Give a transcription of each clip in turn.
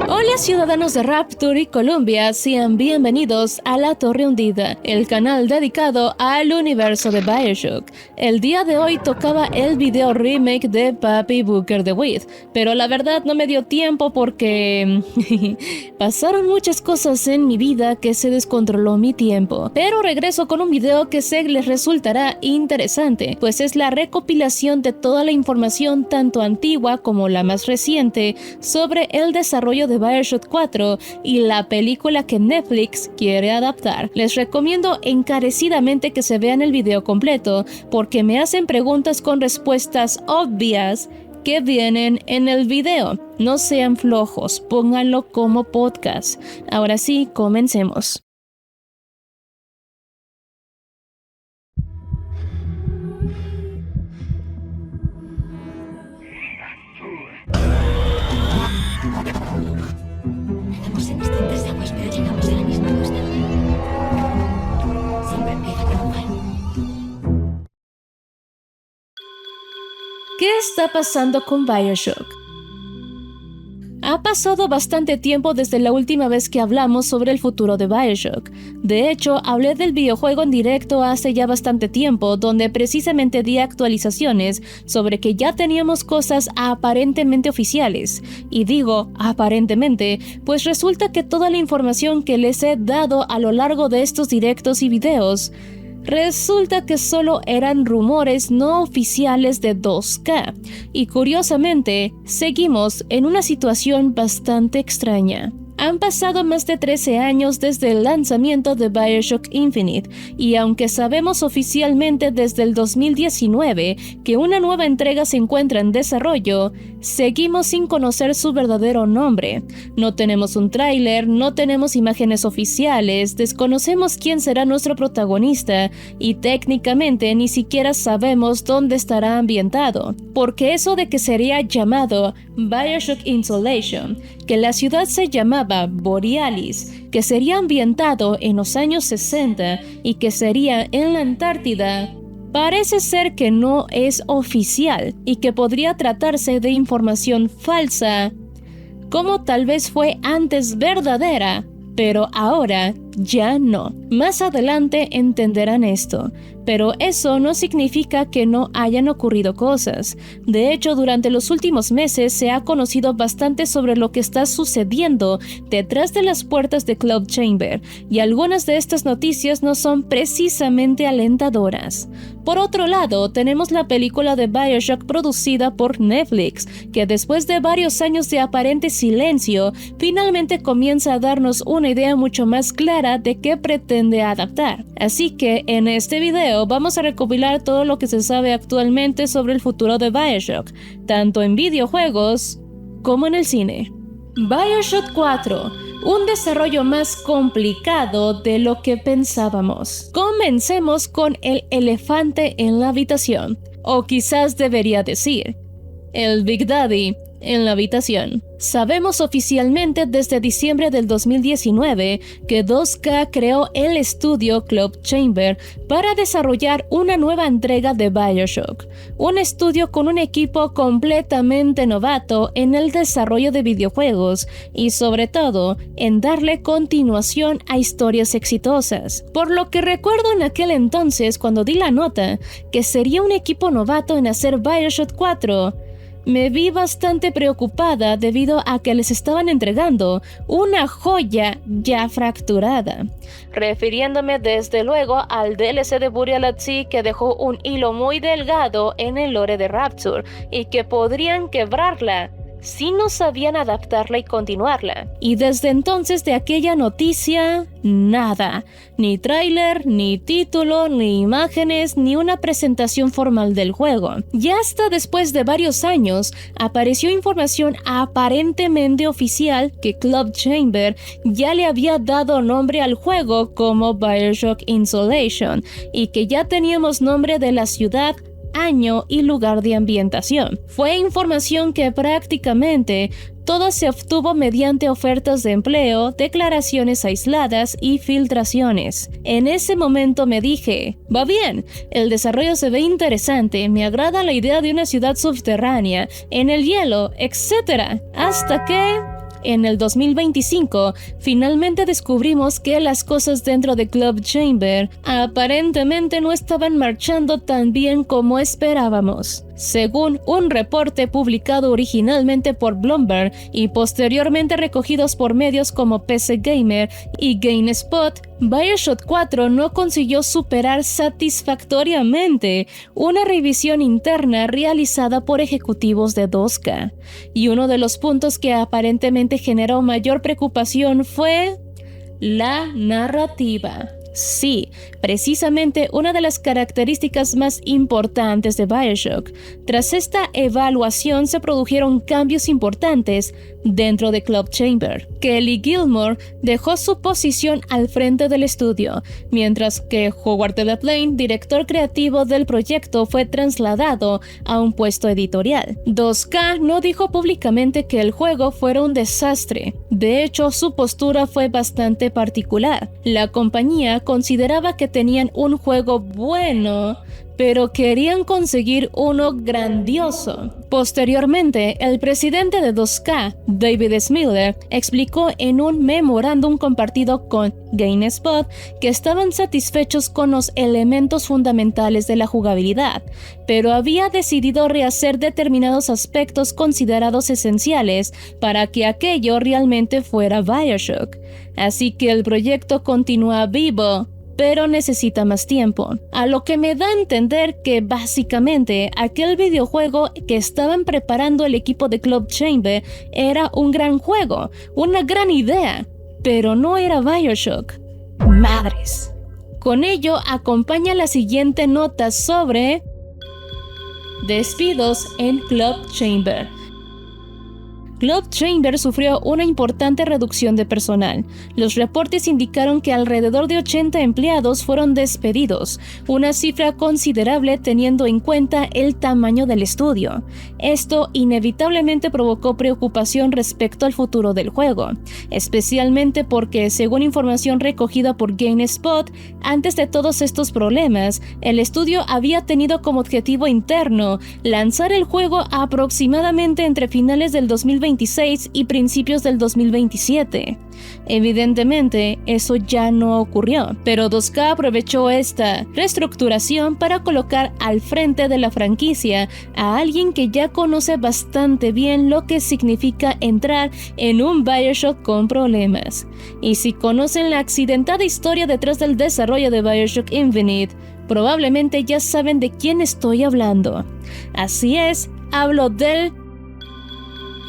Hola ciudadanos de Rapture y Columbia, sean bienvenidos a La Torre Hundida, el canal dedicado al universo de BioShock. El día de hoy tocaba el video remake de Papi Booker DeWitt, pero la verdad no me dio tiempo porque pasaron muchas cosas en mi vida que se descontroló mi tiempo. Pero regreso con un video que sé les resultará interesante, pues es la recopilación de toda la información tanto antigua como la más reciente sobre el desarrollo de BioShock 4 y la película que Netflix quiere adaptar. Les recomiendo encarecidamente que se vean el video completo porque me hacen preguntas con respuestas obvias que vienen en el video. No sean flojos, pónganlo como podcast. Ahora sí, comencemos. Estamos en distintas aguas, pero llegamos a la misma costa. Siempre empieza todo mal. ¿Qué está pasando con BioShock? Ha pasado bastante tiempo desde la última vez que hablamos sobre el futuro de BioShock. De hecho, hablé del videojuego en directo hace ya bastante tiempo, donde precisamente di actualizaciones sobre que ya teníamos cosas aparentemente oficiales. Y digo aparentemente, pues resulta que toda la información que les he dado a lo largo de estos directos y videos resulta que solo eran rumores no oficiales de 2K, y curiosamente, seguimos en una situación bastante extraña. Han pasado más de 13 años desde el lanzamiento de BioShock Infinite, y aunque sabemos oficialmente desde el 2019 que una nueva entrega se encuentra en desarrollo, seguimos sin conocer su verdadero nombre. No tenemos un tráiler, no tenemos imágenes oficiales, desconocemos quién será nuestro protagonista, y técnicamente ni siquiera sabemos dónde estará ambientado. Porque eso de que sería llamado BioShock Insolation, que la ciudad se llamaba Borealis, que sería ambientado en los años 60 y que sería en la Antártida, parece ser que no es oficial y que podría tratarse de información falsa, como tal vez fue antes verdadera, pero ahora ya no. Más adelante entenderán esto, pero eso no significa que no hayan ocurrido cosas. De hecho, durante los últimos meses se ha conocido bastante sobre lo que está sucediendo detrás de las puertas de Cloud Chamber, y algunas de estas noticias no son precisamente alentadoras. Por otro lado, tenemos la película de BioShock producida por Netflix, que después de varios años de aparente silencio, finalmente comienza a darnos una idea mucho más clara de qué pretende adaptar. Así que en este video vamos a recopilar todo lo que se sabe actualmente sobre el futuro de BioShock, tanto en videojuegos como en el cine. BioShock 4, un desarrollo más complicado de lo que pensábamos. Comencemos con el elefante en la habitación, o quizás debería decir, el Big Daddy en la habitación. Sabemos oficialmente desde diciembre del 2019 que 2K creó el estudio Cloud Chamber para desarrollar una nueva entrega de BioShock, un estudio con un equipo completamente novato en el desarrollo de videojuegos y sobre todo en darle continuación a historias exitosas. Por lo que recuerdo en aquel entonces cuando di la nota que sería un equipo novato en hacer BioShock 4, me vi bastante preocupada debido a que les estaban entregando una joya ya fracturada, refiriéndome desde luego al DLC de Burial at Sea, que dejó un hilo muy delgado en el lore de Rapture y que podrían quebrarla si no sabían adaptarla y continuarla. Y desde entonces de aquella noticia, nada. Ni tráiler, ni título, ni imágenes, ni una presentación formal del juego. Ya hasta después de varios años, apareció información aparentemente oficial que Cloud Chamber ya le había dado nombre al juego como BioShock Insolation, y que ya teníamos nombre de la ciudad, año y lugar de ambientación. Fue información que prácticamente todo se obtuvo mediante ofertas de empleo, declaraciones aisladas y filtraciones. En ese momento me dije, va bien, el desarrollo se ve interesante, me agrada la idea de una ciudad subterránea, en el hielo, etc. Hasta que en el 2025, finalmente descubrimos que las cosas dentro de Club Chamber aparentemente no estaban marchando tan bien como esperábamos. Según un reporte publicado originalmente por Bloomberg y posteriormente recogidos por medios como PC Gamer y GameSpot, BioShock 4 no consiguió superar satisfactoriamente una revisión interna realizada por ejecutivos de 2K. Y uno de los puntos que aparentemente generó mayor preocupación fue la narrativa. Sí, precisamente una de las características más importantes de BioShock. Tras esta evaluación se produjeron cambios importantes dentro de Club Chamber. Kelly Gilmore dejó su posición al frente del estudio, mientras que Howard Delaplane, director creativo del proyecto, fue trasladado a un puesto editorial. 2K no dijo públicamente que el juego fuera un desastre. De hecho, su postura fue bastante particular. La compañía consideraba que tenían un juego bueno, pero querían conseguir uno grandioso. Posteriormente, el presidente de 2K, David Smiller, explicó en un memorándum compartido con GameSpot que estaban satisfechos con los elementos fundamentales de la jugabilidad, pero había decidido rehacer determinados aspectos considerados esenciales para que aquello realmente fuera BioShock. Así que el proyecto continúa vivo, pero necesita más tiempo, a lo que me da a entender que básicamente aquel videojuego que estaban preparando el equipo de Club Chamber era un gran juego, una gran idea, pero no era BioShock. ¡Madres! Con ello acompaña la siguiente nota sobre despidos en Club Chamber. Club Chamber sufrió una importante reducción de personal. Los reportes indicaron que alrededor de 80 empleados fueron despedidos, una cifra considerable teniendo en cuenta el tamaño del estudio. Esto inevitablemente provocó preocupación respecto al futuro del juego, especialmente porque, según información recogida por GameSpot, antes de todos estos problemas, el estudio había tenido como objetivo interno lanzar el juego aproximadamente entre finales del 2026 y principios del 2027. Evidentemente, eso ya no ocurrió, pero 2K aprovechó esta reestructuración para colocar al frente de la franquicia a alguien que ya conoce bastante bien lo que significa entrar en un BioShock con problemas. Y si conocen la accidentada historia detrás del desarrollo de BioShock Infinite, probablemente ya saben de quién estoy hablando. Así es, hablo del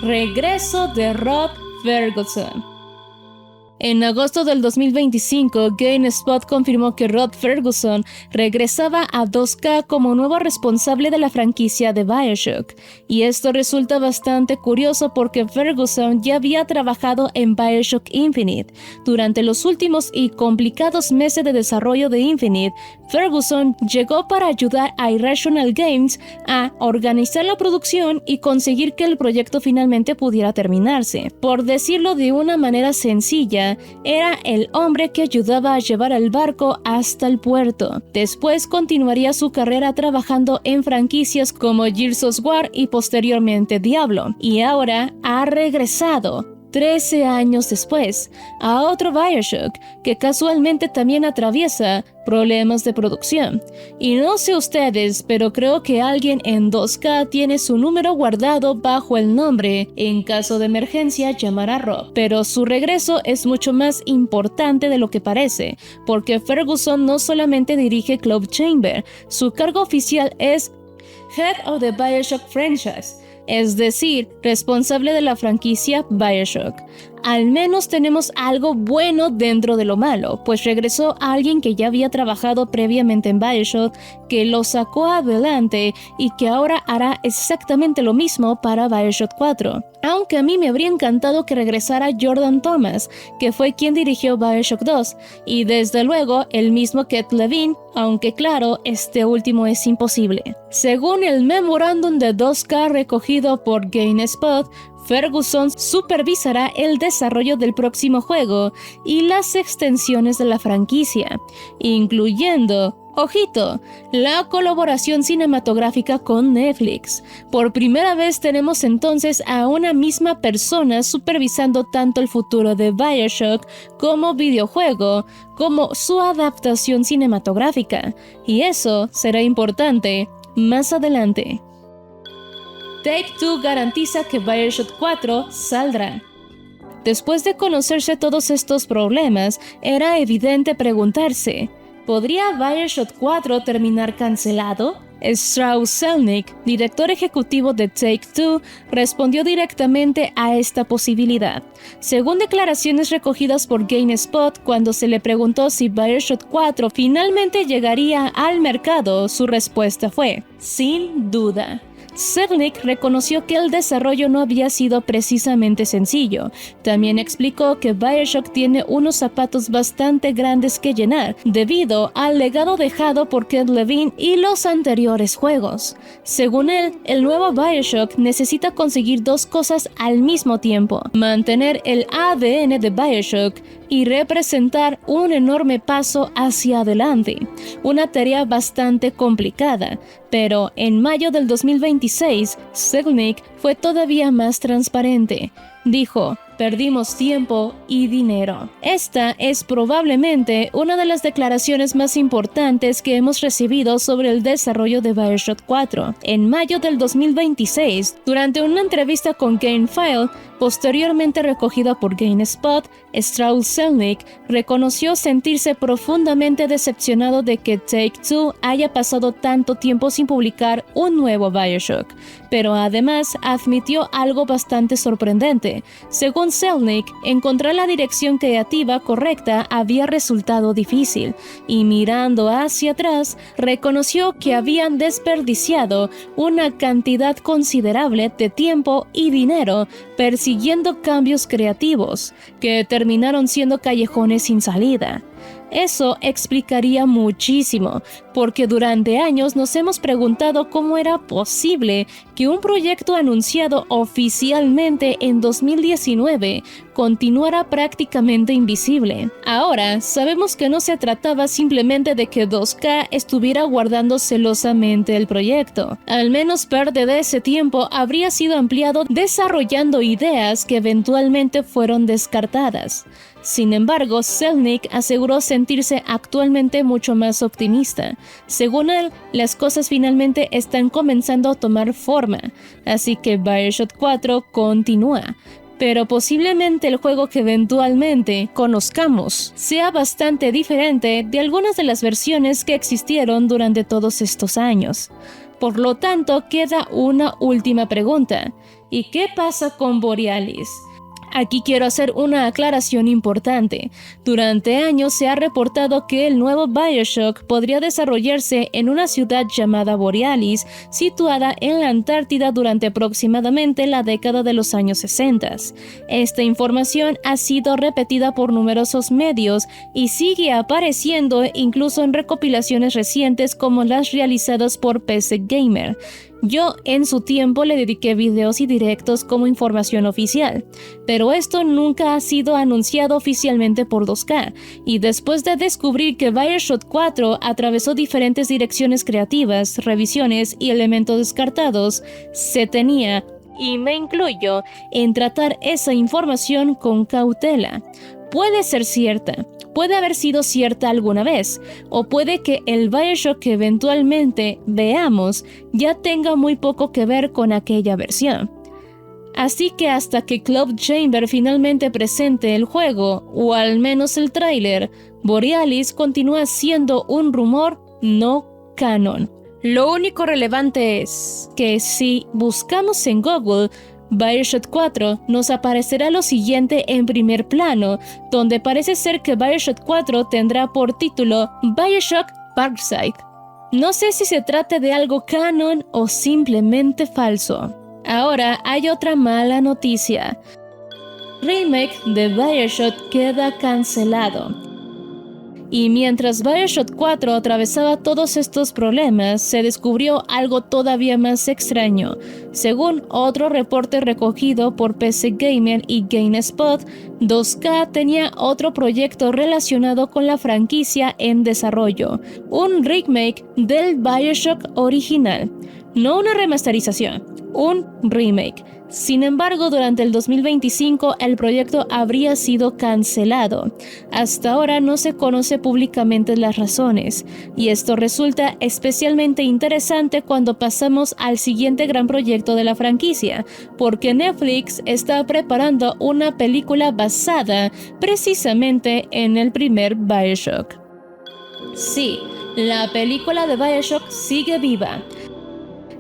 regreso de Rod Ferguson. En agosto del 2025, GameSpot confirmó que Rod Ferguson regresaba a 2K como nuevo responsable de la franquicia de BioShock, y esto resulta bastante curioso porque Ferguson ya había trabajado en BioShock Infinite. Durante los últimos y complicados meses de desarrollo de Infinite, Ferguson llegó para ayudar a Irrational Games a organizar la producción y conseguir que el proyecto finalmente pudiera terminarse. Por decirlo de una manera sencilla, era el hombre que ayudaba a llevar el barco hasta el puerto. Después continuaría su carrera trabajando en franquicias como Gears of War y posteriormente Diablo. Y ahora ha regresado 13 años después, a otro BioShock que casualmente también atraviesa problemas de producción. Y no sé ustedes, pero creo que alguien en 2K tiene su número guardado bajo el nombre, en caso de emergencia llamar a Rob. Pero su regreso es mucho más importante de lo que parece, porque Ferguson no solamente dirige Club Chamber, su cargo oficial es Head of the BioShock Franchise, es decir, responsable de la franquicia BioShock. Al menos tenemos algo bueno dentro de lo malo, pues regresó a alguien que ya había trabajado previamente en BioShock, que lo sacó adelante y que ahora hará exactamente lo mismo para BioShock 4. Aunque a mí me habría encantado que regresara Jordan Thomas, que fue quien dirigió BioShock 2, y desde luego el mismo Keith Levine, aunque claro, este último es imposible. Según el memorándum de 2K recogido por GameSpot, Ferguson supervisará el desarrollo del próximo juego y las extensiones de la franquicia, incluyendo Ojito, la colaboración cinematográfica con Netflix. Por primera vez tenemos entonces a una misma persona supervisando tanto el futuro de BioShock como videojuego, como su adaptación cinematográfica. Y eso será importante más adelante. Take-Two garantiza que BioShock 4 saldrá. Después de conocerse todos estos problemas, era evidente preguntarse: ¿podría BioShock 4 terminar cancelado? Strauss Zelnick, director ejecutivo de Take-Two, respondió directamente a esta posibilidad. Según declaraciones recogidas por GameSpot, cuando se le preguntó si BioShock 4 finalmente llegaría al mercado, su respuesta fue: sin duda. Zelnick reconoció que el desarrollo no había sido precisamente sencillo. También explicó que BioShock tiene unos zapatos bastante grandes que llenar, debido al legado dejado por Ken Levine y los anteriores juegos. Según él, el nuevo BioShock necesita conseguir dos cosas al mismo tiempo: mantener el ADN de BioShock y representar un enorme paso hacia adelante. Una tarea bastante complicada, pero en mayo del 2026, Zelnick fue todavía más transparente. Dijo: perdimos tiempo y dinero. Esta es probablemente una de las declaraciones más importantes que hemos recibido sobre el desarrollo de BioShock 4. En mayo del 2026, durante una entrevista con GameFile, posteriormente recogida por GameSpot, Strauss Zelnick reconoció sentirse profundamente decepcionado de que Take-Two haya pasado tanto tiempo sin publicar un nuevo BioShock, pero además admitió algo bastante sorprendente. Según Zelnick, encontrar la dirección creativa correcta había resultado difícil, y mirando hacia atrás, reconoció que habían desperdiciado una cantidad considerable de tiempo y dinero persiguiendo cambios creativos, que terminaron siendo callejones sin salida. Eso explicaría muchísimo, porque durante años nos hemos preguntado cómo era posible que un proyecto anunciado oficialmente en 2019 continuara prácticamente invisible. Ahora sabemos que no se trataba simplemente de que 2K estuviera guardando celosamente el proyecto. Al menos parte de ese tiempo habría sido ampliado desarrollando ideas que eventualmente fueron descartadas. Sin embargo, Zelnick aseguró sentirse actualmente mucho más optimista. Según él, las cosas finalmente están comenzando a tomar forma, así que BioShock 4 continúa. Pero posiblemente el juego que eventualmente conozcamos sea bastante diferente de algunas de las versiones que existieron durante todos estos años. Por lo tanto, queda una última pregunta: ¿y qué pasa con Borealis? Aquí quiero hacer una aclaración importante. Durante años se ha reportado que el nuevo BioShock podría desarrollarse en una ciudad llamada Borealis, situada en la Antártida durante aproximadamente la década de los años 60. Esta información ha sido repetida por numerosos medios y sigue apareciendo incluso en recopilaciones recientes como las realizadas por PC Gamer. Yo en su tiempo le dediqué videos y directos como información oficial, pero esto nunca ha sido anunciado oficialmente por 2K, y después de descubrir que BioShock 4 atravesó diferentes direcciones creativas, revisiones y elementos descartados, se tenía, y me incluyo, en tratar esa información con cautela. Puede ser cierta, puede haber sido cierta alguna vez, o puede que el BioShock que eventualmente veamos ya tenga muy poco que ver con aquella versión. Así que hasta que Club Chamber finalmente presente el juego, o al menos el tráiler, Borealis continúa siendo un rumor no canon. Lo único relevante es que si buscamos en Google BioShock 4, nos aparecerá lo siguiente en primer plano, donde parece ser que BioShock 4 tendrá por título BioShock Parkside. No sé si se trata de algo canon o simplemente falso. Ahora hay otra mala noticia. Remake de BioShock queda cancelado. Y mientras BioShock 4 atravesaba todos estos problemas, se descubrió algo todavía más extraño. Según otro reporte recogido por PC Gamer y GameSpot, 2K tenía otro proyecto relacionado con la franquicia en desarrollo, un remake del BioShock original. No una remasterización, un remake. Sin embargo, durante el 2025 el proyecto habría sido cancelado. Hasta ahora no se conoce públicamente las razones, y esto resulta especialmente interesante cuando pasamos al siguiente gran proyecto de la franquicia, porque Netflix está preparando una película basada precisamente en el primer BioShock. Sí, la película de BioShock sigue viva.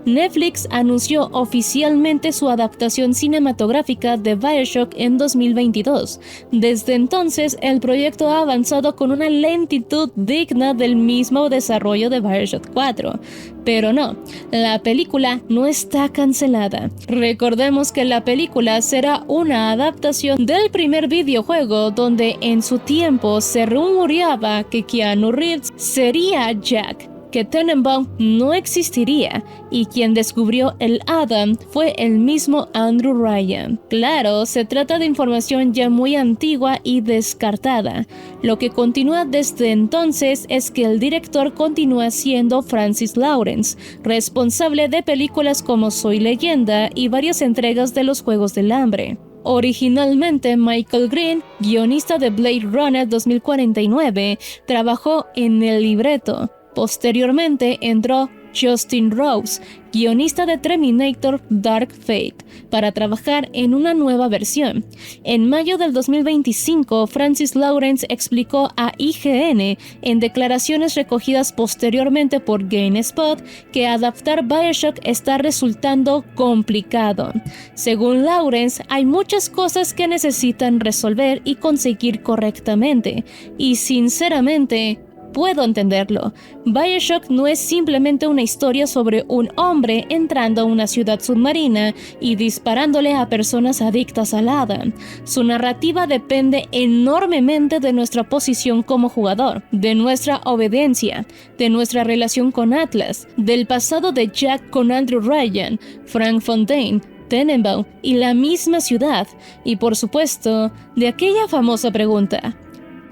Netflix anunció oficialmente su adaptación cinematográfica de BioShock en 2022. Desde entonces, el proyecto ha avanzado con una lentitud digna del mismo desarrollo de BioShock 4. Pero no, la película no está cancelada. Recordemos que la película será una adaptación del primer videojuego, donde en su tiempo se rumoreaba que Keanu Reeves sería Jack, que Tenenbaum no existiría, y quien descubrió el Adam fue el mismo Andrew Ryan. Claro, se trata de información ya muy antigua y descartada. Lo que continúa desde entonces es que el director continúa siendo Francis Lawrence, responsable de películas como Soy Leyenda y varias entregas de los Juegos del Hambre. Originalmente, Michael Green, guionista de Blade Runner 2049, trabajó en el libreto. Posteriormente entró Justin Rose, guionista de Terminator Dark Fate, para trabajar en una nueva versión. En mayo del 2025, Francis Lawrence explicó a IGN, en declaraciones recogidas posteriormente por GameSpot, que adaptar BioShock está resultando complicado. Según Lawrence, hay muchas cosas que necesitan resolver y conseguir correctamente, y sinceramente, puedo entenderlo. BioShock no es simplemente una historia sobre un hombre entrando a una ciudad submarina y disparándole a personas adictas al Adam. Su narrativa depende enormemente de nuestra posición como jugador, de nuestra obediencia, de nuestra relación con Atlas, del pasado de Jack con Andrew Ryan, Frank Fontaine, Tenenbaum y la misma ciudad, y por supuesto, de aquella famosa pregunta: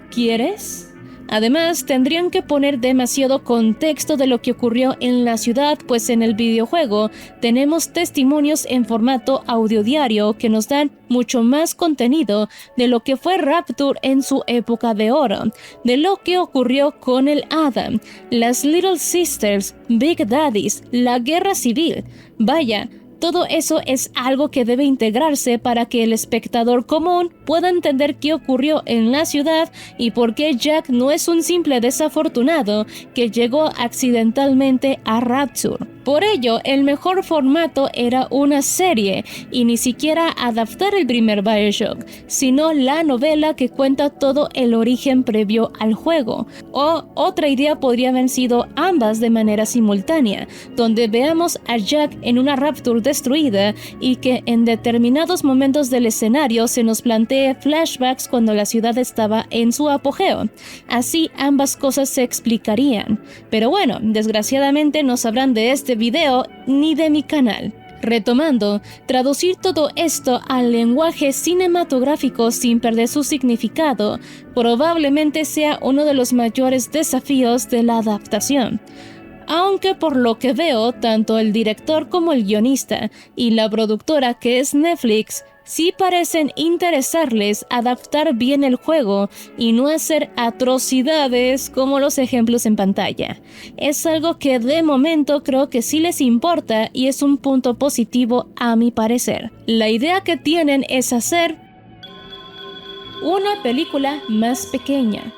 ¿quieres? Además, tendrían que poner demasiado contexto de lo que ocurrió en la ciudad, pues en el videojuego tenemos testimonios en formato audiodiario que nos dan mucho más contenido de lo que fue Rapture en su época de oro, de lo que ocurrió con el Adam, las Little Sisters, Big Daddies, la guerra civil. Vaya, todo eso es algo que debe integrarse para que el espectador común pueda entender qué ocurrió en la ciudad y por qué Jack no es un simple desafortunado que llegó accidentalmente a Rapture. Por ello, el mejor formato era una serie, y ni siquiera adaptar el primer BioShock, sino la novela que cuenta todo el origen previo al juego. O otra idea podría haber sido ambas de manera simultánea, donde veamos a Jack en una Rapture destruida y que en determinados momentos del escenario se nos plantee flashbacks cuando la ciudad estaba en su apogeo. Así ambas cosas se explicarían. Pero bueno, desgraciadamente no sabrán de este video ni de mi canal. Retomando, traducir todo esto al lenguaje cinematográfico sin perder su significado probablemente sea uno de los mayores desafíos de la adaptación. Aunque por lo que veo, tanto el director como el guionista y la productora, que es Netflix, sí parecen interesarles adaptar bien el juego y no hacer atrocidades como los ejemplos en pantalla. Es algo que de momento creo que sí les importa y es un punto positivo a mi parecer. La idea que tienen es hacer una película más pequeña.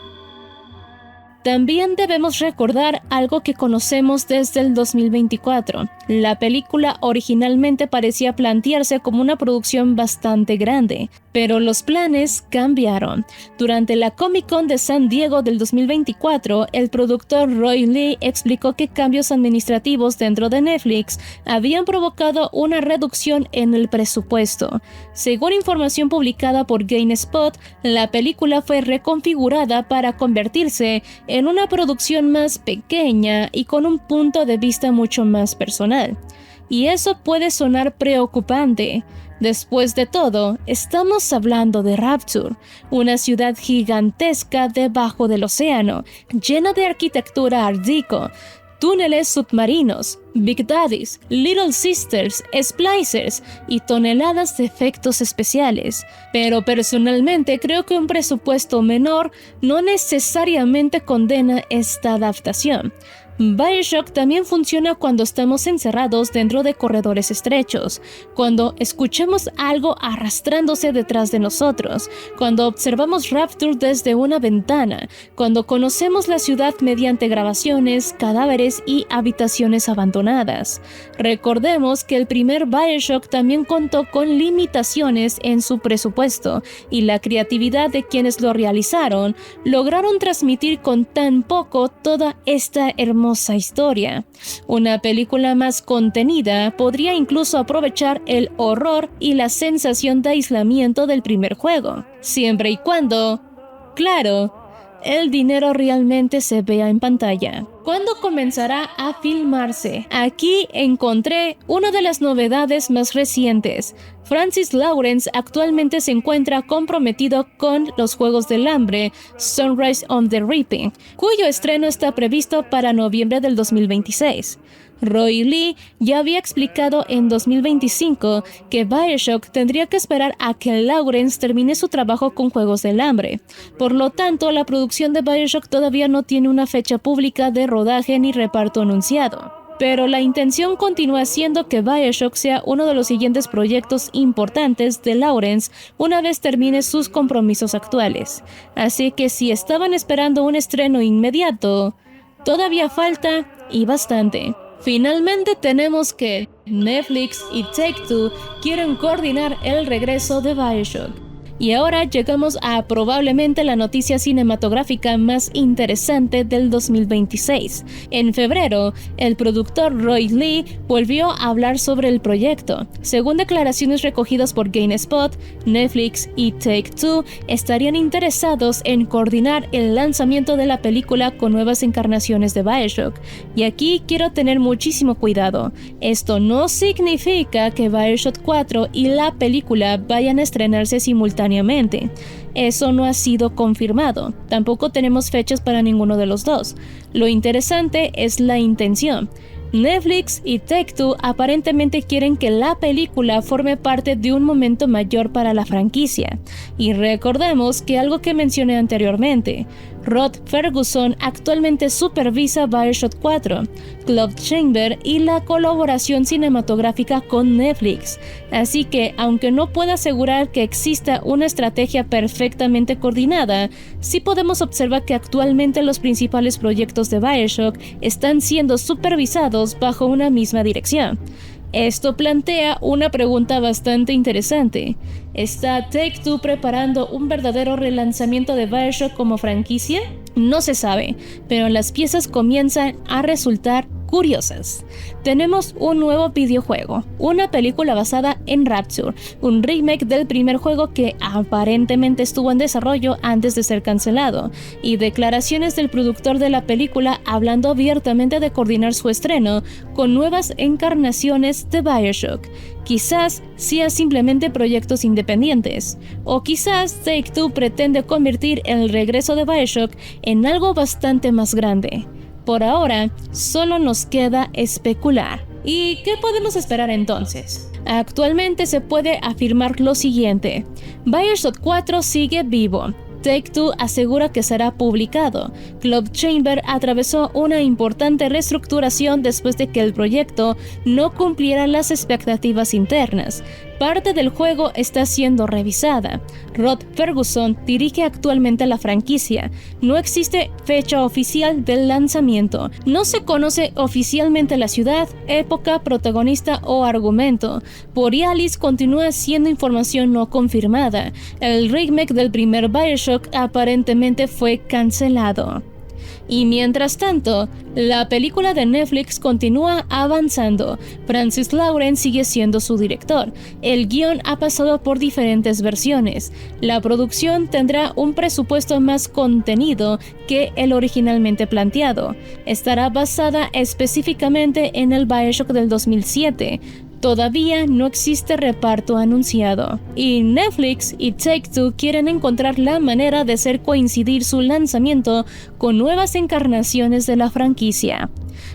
También debemos recordar algo que conocemos desde el 2024. La película originalmente parecía plantearse como una producción bastante grande, pero los planes cambiaron. Durante la Comic-Con de San Diego del 2024, el productor Roy Lee explicó que cambios administrativos dentro de Netflix habían provocado una reducción en el presupuesto. Según información publicada por GameSpot, la película fue reconfigurada para convertirse en una producción más pequeña y con un punto de vista mucho más personal. Y eso puede sonar preocupante. Después de todo, estamos hablando de Rapture, una ciudad gigantesca debajo del océano, llena de arquitectura art deco, túneles submarinos, Big Daddies, Little Sisters, Splicers y toneladas de efectos especiales. Pero personalmente creo que un presupuesto menor no necesariamente condena esta adaptación. BioShock también funciona cuando estamos encerrados dentro de corredores estrechos, cuando escuchamos algo arrastrándose detrás de nosotros, cuando observamos Rapture desde una ventana, cuando conocemos la ciudad mediante grabaciones, cadáveres y habitaciones abandonadas. Recordemos que el primer BioShock también contó con limitaciones en su presupuesto, y la creatividad de quienes lo realizaron lograron transmitir con tan poco toda esta hermosa historia. Una película más contenida podría incluso aprovechar el horror y la sensación de aislamiento del primer juego, siempre y cuando, claro, el dinero realmente se vea en pantalla. ¿Cuándo comenzará a filmarse? Aquí encontré una de las novedades más recientes. Francis Lawrence actualmente se encuentra comprometido con los Juegos del Hambre, Sunrise on the Reaping, cuyo estreno está previsto para noviembre del 2026. Roy Lee ya había explicado en 2025 que BioShock tendría que esperar a que Lawrence termine su trabajo con Juegos del Hambre. Por lo tanto, la producción de BioShock todavía no tiene una fecha pública de rodaje ni reparto anunciado. Pero la intención continúa siendo que BioShock sea uno de los siguientes proyectos importantes de Lawrence una vez termine sus compromisos actuales. Así que si estaban esperando un estreno inmediato, todavía falta y bastante. Finalmente tenemos que Netflix y Take-Two quieren coordinar el regreso de BioShock. Y ahora llegamos a probablemente la noticia cinematográfica más interesante del 2026. En febrero, el productor Roy Lee volvió a hablar sobre el proyecto. Según declaraciones recogidas por GameSpot, Netflix y Take-Two estarían interesados en coordinar el lanzamiento de la película con nuevas encarnaciones de BioShock. Y aquí quiero tener muchísimo cuidado. Esto no significa que BioShock 4 y la película vayan a estrenarse simultáneamente. Eso no ha sido confirmado. Tampoco tenemos fechas para ninguno de los dos. Lo interesante es la intención. Netflix y Take-Two aparentemente quieren que la película forme parte de un momento mayor para la franquicia. Y recordemos que algo que mencioné anteriormente, Rod Ferguson actualmente supervisa BioShock 4, Club Chamber y la colaboración cinematográfica con Netflix. Así que, aunque no puedo asegurar que exista una estrategia perfectamente coordinada, sí podemos observar que actualmente los principales proyectos de BioShock están siendo supervisados bajo una misma dirección. Esto plantea una pregunta bastante interesante. ¿Está Take-Two preparando un verdadero relanzamiento de BioShock como franquicia? No se sabe, pero las piezas comienzan a resultar curiosas. Tenemos un nuevo videojuego, una película basada en Rapture, un remake del primer juego que aparentemente estuvo en desarrollo antes de ser cancelado, y declaraciones del productor de la película hablando abiertamente de coordinar su estreno con nuevas encarnaciones de BioShock. Quizás sea simplemente proyectos independientes, o quizás Take-Two pretende convertir el regreso de BioShock en algo bastante más grande. Por ahora, solo nos queda especular. ¿Y qué podemos esperar entonces? Actualmente se puede afirmar lo siguiente: BioShock 4 sigue vivo. Take-Two asegura que será publicado. Club Chamber atravesó una importante reestructuración después de que el proyecto no cumpliera las expectativas internas. parte del juego está siendo revisada. Rod Ferguson dirige actualmente la franquicia. No existe fecha oficial del lanzamiento. No se conoce oficialmente la ciudad, época, protagonista o argumento. Borealis continúa siendo información no confirmada. El remake del primer BioShock aparentemente fue cancelado. Y mientras tanto, la película de Netflix continúa avanzando. Francis Lawrence sigue siendo su director. El guión ha pasado por diferentes versiones. La producción tendrá un presupuesto más contenido que el originalmente planteado. Estará basada específicamente en el BioShock del 2007. Todavía no existe reparto anunciado, y Netflix y Take-Two quieren encontrar la manera de hacer coincidir su lanzamiento con nuevas encarnaciones de la franquicia.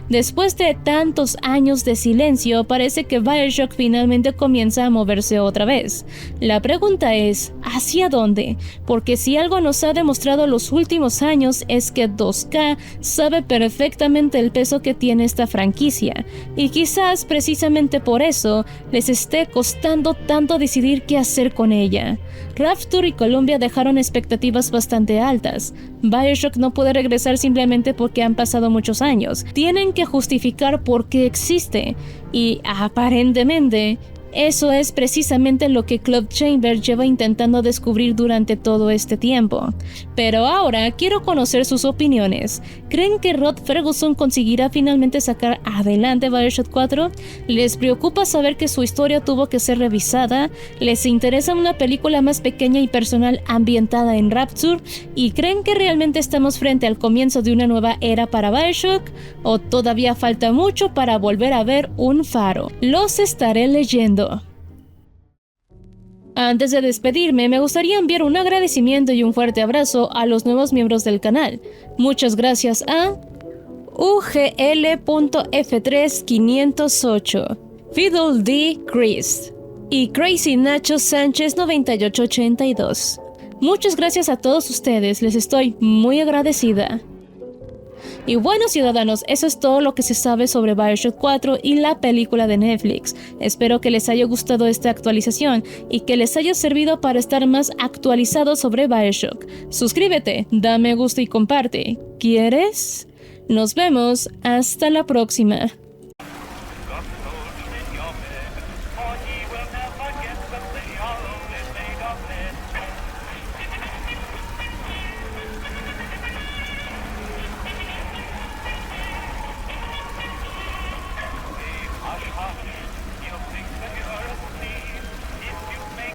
Después de tantos años de silencio, parece que BioShock finalmente comienza a moverse otra vez. La pregunta es, ¿hacia dónde? Porque si algo nos ha demostrado los últimos años es que 2K sabe perfectamente el peso que tiene esta franquicia, y quizás precisamente por eso les esté costando tanto decidir qué hacer con ella. Rapture y Columbia dejaron expectativas bastante altas. BioShock no puede regresar simplemente porque han pasado muchos años. Tienen que justificar por qué existe, y aparentemente eso es precisamente lo que Club Chamber lleva intentando descubrir durante todo este tiempo. Pero ahora quiero conocer sus opiniones. ¿Creen que Rod Ferguson conseguirá finalmente sacar adelante BioShock 4? ¿Les preocupa saber que su historia tuvo que ser revisada? ¿Les interesa una película más pequeña y personal ambientada en Rapture? ¿Y creen que realmente estamos frente al comienzo de una nueva era para BioShock? ¿O todavía falta mucho para volver a ver un faro? Los estaré leyendo. Antes de despedirme, me gustaría enviar un agradecimiento y un fuerte abrazo a los nuevos miembros del canal. Muchas gracias a UGL.F3508, Fiddle D. Chris y Crazy Nacho Sánchez 9882. Muchas gracias a todos ustedes, les estoy muy agradecida. Y bueno, ciudadanos, eso es todo lo que se sabe sobre BioShock 4 y la película de Netflix. Espero que les haya gustado esta actualización y que les haya servido para estar más actualizados sobre BioShock. Suscríbete, da me gusta y comparte. ¿Quieres? Nos vemos, hasta la próxima.